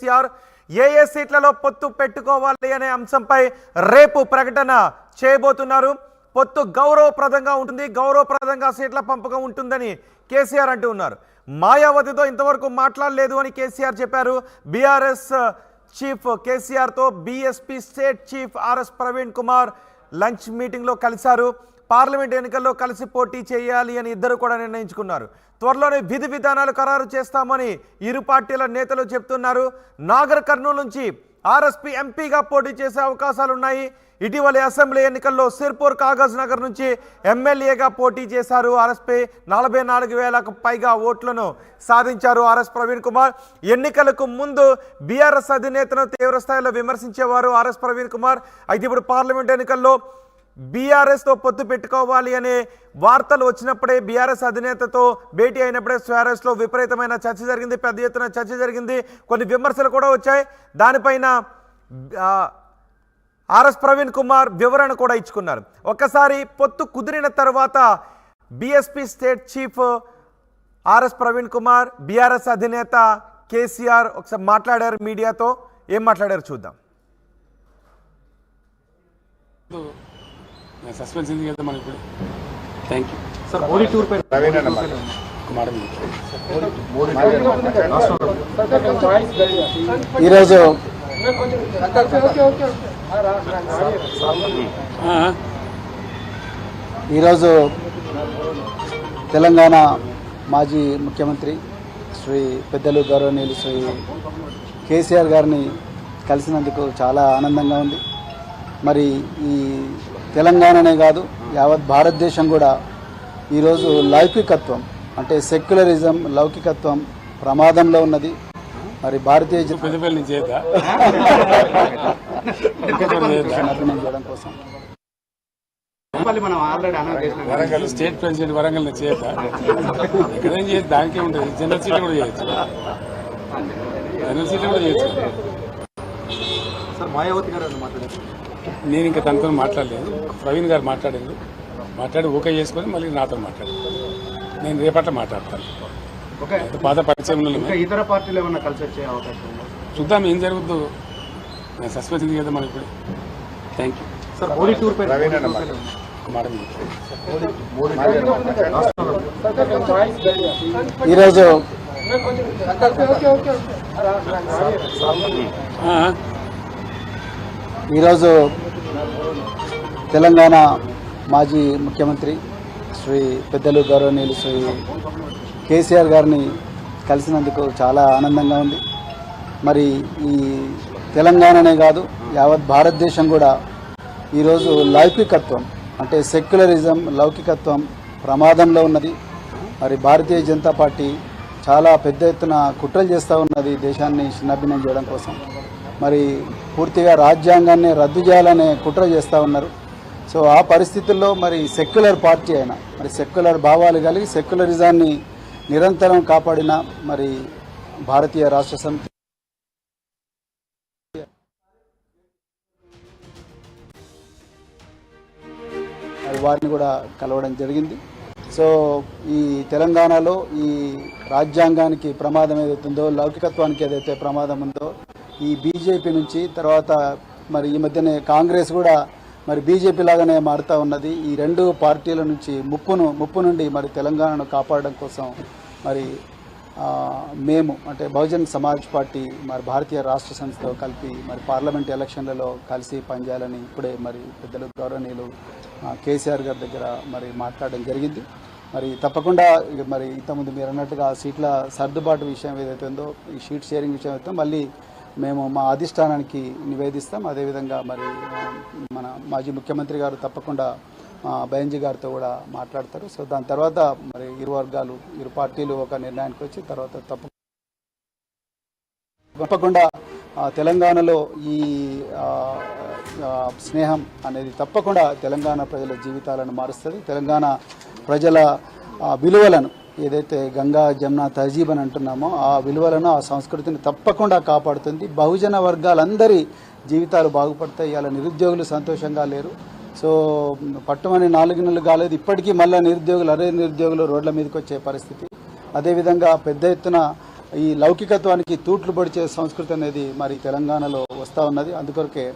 కేసీఆర్ ఏ సీట్లలో పొత్తు పెట్టుకోవాలి అనే అంశంపై రేపు ప్రకటన చేయబోతున్నారు. పొత్తు గౌరవప్రదంగా ఉంటుంది, గౌరవప్రదంగా సీట్ల పంపకం ఉంటుందని కేసీఆర్ అంటూ ఉన్నారు. మాయావతితో ఇంతవరకు మాట్లాడలేదు అని కేసీఆర్ చెప్పారు. బీఆర్ఎస్ చీఫ్ కేసీఆర్తో BSP state chief RS Praveen Kumar lunch మీటింగ్లో కలిశారు. పార్లమెంట్ ఎన్నికల్లో కలిసి పోటీ చేయాలి అని ఇద్దరు కూడా నిర్ణయించుకున్నారు. త్వరలోనే విధి విధానాలు ఖరారు చేస్తామని ఇరు పార్టీల నేతలు చెప్తున్నారు. నాగర్ కర్నూలు నుంచి ఆర్ఎస్పీ ఎంపీగా పోటీ చేసే అవకాశాలున్నాయి. ఇటీవలి అసెంబ్లీ ఎన్నికల్లో సిర్పూర్ కాగజ్ నగర్ నుంచి ఎమ్మెల్యేగా పోటీ చేశారు. ఆర్ఎస్పీ 44,000కు పైగా ఓట్లను సాధించారు. ఆర్ఎస్ ప్రవీణ్ కుమార్ ఎన్నికలకు ముందు బీఆర్ఎస్ అధినేతను తీవ్రస్థాయిలో విమర్శించేవారు ఆర్ఎస్ ప్రవీణ్ కుమార్. అయితే ఇప్పుడు పార్లమెంట్ ఎన్నికల్లో బీఆర్ఎస్తో పొత్తు పెట్టుకోవాలి అనే వార్తలు వచ్చినప్పుడే, బీఆర్ఎస్ అధినేతతో భేటీ అయినప్పుడే స్వారస్లో విపరీతమైన చర్చ జరిగింది, పెద్ద ఎత్తున చర్చ జరిగింది. కొన్ని విమర్శలు కూడా వచ్చాయి. దానిపైన ఆర్ఎస్ ప్రవీణ్ కుమార్ వివరణ కూడా ఇచ్చుకున్నారు. ఒక్కసారి పొత్తు కుదిరిన తర్వాత BSP state chief RS Praveen Kumar, BRS అధినేత కేసీఆర్ ఒకసారి మాట్లాడారు మీడియాతో. ఏం మాట్లాడారు చూద్దాం. సస్పెన్స్ ఎందుకు వెళ్తాం మనం ఇప్పుడు. Thank you sir. Modi tour పై ఈరోజు తెలంగాణ మాజీ ముఖ్యమంత్రి శ్రీ పెద్దలు గౌరవనీయులు శ్రీ కేసీఆర్ గారిని కలిసినందుకు చాలా ఆనందంగా ఉంది. మరి ఈ తెలంగాణనే కాదు, యావత్ భారతదేశం కూడా ఈరోజు లౌకికత్వం అంటే సెక్యులరిజం, లౌకికత్వం ప్రమాదంలో ఉన్నది. మరి భారతీయ చేయడం కోసం వరంగల్ స్టేట్ ప్రెసిడెంట్ వరంగల్ చేయక ఎక్కడేం చేయదు, దానికే ఉంటుంది. జనరల్ సీట్లు కూడా చేయొచ్చు, జనరల్ సీట్లు కూడా చేయొచ్చు. మాయావతి గారు మాట్లాడారు. నేను ఇంకా తనతో మాట్లాడలేదు. ప్రవీణ్ గారు మాట్లాడి ఓకే చేసుకొని మళ్ళీ నాతో మాట్లాడారు. నేను రేపట్ల మాట్లాడతాను. పాత పరిచయం ఇతర పార్టీలు ఏమన్నా కలిసి వచ్చే అవకాశం ఉందా? చూద్దాం ఏం జరుగుతుందో. నేను సస్పెన్స్ ఎందుకు వెళ్తాం మనం ఇప్పుడు. Thank you sir. Modi tour పై ఈరోజు తెలంగాణ మాజీ ముఖ్యమంత్రి శ్రీ పెద్దలు గౌరవనీయులు శ్రీ కేసీఆర్ గారిని కలిసినందుకు చాలా ఆనందంగా ఉంది. మరి ఈ తెలంగాణనే కాదు, యావత్ భారతదేశం కూడా ఈరోజు లౌకికత్వం అంటే సెక్యులరిజం, లౌకికత్వం ప్రమాదంలో ఉన్నది. మరి భారతీయ జనతా పార్టీ చాలా పెద్ద ఎత్తున కుట్రలు చేస్తూ ఉన్నది దేశాన్ని చిన్నాభిన్నం చేయడం కోసం. మరి పూర్తిగా రాజ్యాంగాన్ని రద్దు చేయాలనే కుట్ర చేస్తూ ఉన్నారు. సో ఆ పరిస్థితుల్లో మరి సెక్యులర్ పార్టీ అయినా, మరి సెక్యులర్ భావాలు కలిగి సెక్యులరిజాన్ని నిరంతరం కాపాడిన మరి భారతీయ రాష్ట్ర సమితి వారిని కూడా కలవడం జరిగింది. సో ఈ తెలంగాణలో ఈ రాజ్యాంగానికి ప్రమాదం ఏదైతుందో, లౌకికత్వానికి ఏదైతే ప్రమాదం ఉందో, ఈ బీజేపీ నుంచి తర్వాత మరి ఈ మధ్యనే కాంగ్రెస్ కూడా మరి బీజేపీ లాగానే మారుతూ ఉన్నది. ఈ రెండు పార్టీల నుంచి ముప్పు నుండి మరి తెలంగాణను కాపాడడం కోసం మరి మేము అంటే బహుజన్ సమాజ్ పార్టీ మరి భారతీయ రాష్ట్ర సమితితో కలిపి మరి పార్లమెంట్ ఎలక్షన్లలో కలిసి పనిచేయాలని ఇప్పుడే మరి పెద్దలు గౌరవనీయులు కేసీఆర్ గారి దగ్గర మరి మాట్లాడడం జరిగింది. మరి తప్పకుండా మరి ఇంతకుముందు మీరు అన్నట్టుగా సీట్ల సర్దుబాటు విషయం ఏదైతే ఉందో, ఈ షీట్ షేరింగ్ విషయం అయితే మళ్ళీ మేము మా అధిష్టానానికి నివేదిస్తాం. అదేవిధంగా మరి మన మాజీ ముఖ్యమంత్రి గారు తప్పకుండా బెంజీ గారితో కూడా మాట్లాడతారు. సో దాని తర్వాత మరి ఇరు వర్గాలు, ఇరు పార్టీలు ఒక నిర్ణయానికి వచ్చి తర్వాత తప్పకుండా తెలంగాణలో ఈ స్నేహం అనేది తప్పకుండా తెలంగాణ ప్రజల జీవితాలను మారుస్తుంది. తెలంగాణ ప్రజల విలువలను ఏదైతే గంగా జమున తహజీబ్ అని అంటున్నామో ఆ విలువలను, ఆ సంస్కృతిని తప్పకుండా కాపాడుతుంది. బహుజన వర్గాలందరి జీవితాలు బాగుపడతాయి. ఇలా నిరుద్యోగులు సంతోషంగా లేరు. సో పట్టుమని 4 నెలలు కాలేదు, ఇప్పటికీ మళ్ళీ నిరుద్యోగులు రోడ్ల మీదకి వచ్చే పరిస్థితి. అదేవిధంగా పెద్ద ఎత్తున ఈ లౌకికత్వానికి తూట్లు పొడిచే సంస్కృతి అనేది మరి తెలంగాణలో వస్తూ ఉన్నది. అందుకొరకే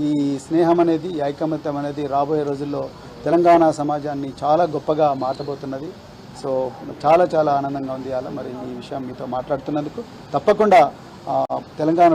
ఈ స్నేహం అనేది, ఈ ఐకమత్యం అనేది రాబోయే రోజుల్లో తెలంగాణ సమాజాన్ని చాలా గొప్పగా మార్చబోతున్నది. సో చాలా చాలా ఆనందంగా ఉంది అలా మరి ఈ విషయం మీతో మాట్లాడుతున్నందుకు. తప్పకుండా తెలంగాణ